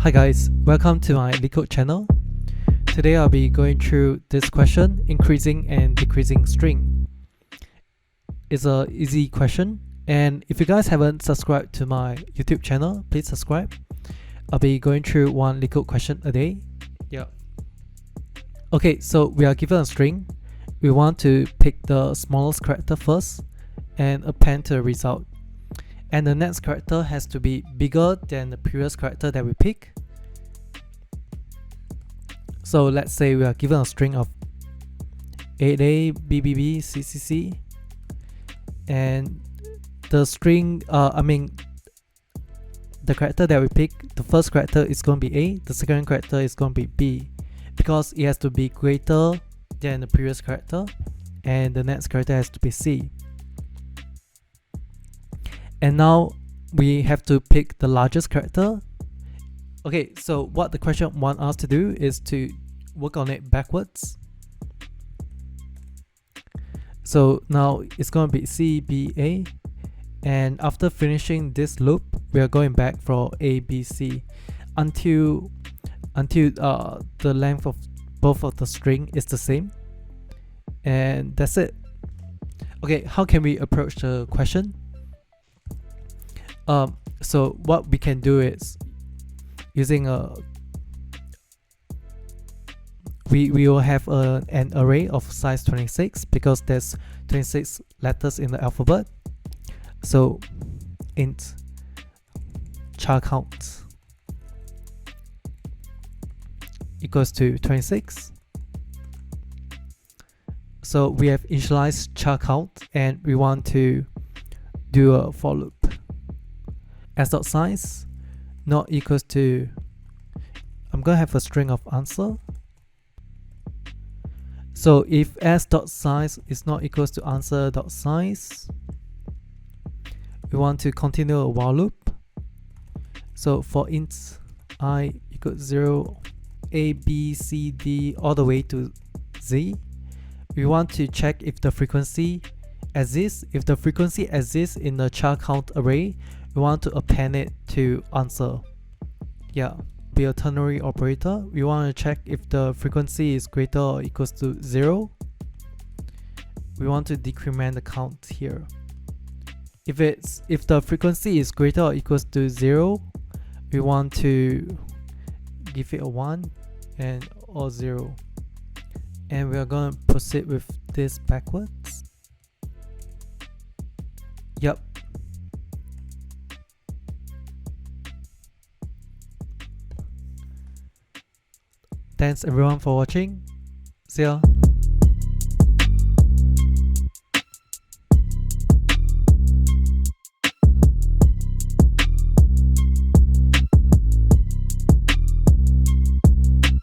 Hi guys, welcome to my LEETCODE channel. Today I'll be going through this question, increasing and decreasing string. It's an easy question, and if you guys haven't subscribed to my YouTube channel, please subscribe. I'll be going through one LEETCODE question a day. Okay, so we are given a string. We want to pick the smallest character first and append to the result. And the next character has to be bigger than the previous character that we pick. So let's say we are given a string of 8A, BBB, CCC, and the string, the character that we pick, the first character is going to be A, the second character is going to be B, because it has to be greater than the previous character, and the next character has to be C. And now we have to pick the largest character. Okay, so what the question wants us to do is to work on it backwards. So now it's going to be C, B, A, and after finishing this loop, we are going back for A, B, C until the length of both of the string is the same, and that's it. Okay, how can we approach the question? So what we can do is using we will have an array of size 26 because there's 26 letters in the alphabet. So int char count equals to 26. So we have initialized char count and we want to do a for loop. S.size not equals to, I'm gonna have a string of answer. So if s.size is not equals to answer.size, we want to continue a while loop. So for int I equals 0, a, b, c, d all the way to z, we want to check if the frequency exists. If the frequency exists in the char count array, we want to append it to answer. Be a ternary operator. We want to check if the frequency is greater or equals to 0. We want to decrement the count here. If the frequency is greater or equals to 0, we want to give it a 1 and or 0. And we are going to proceed with this backwards. Thanks everyone for watching. See ya.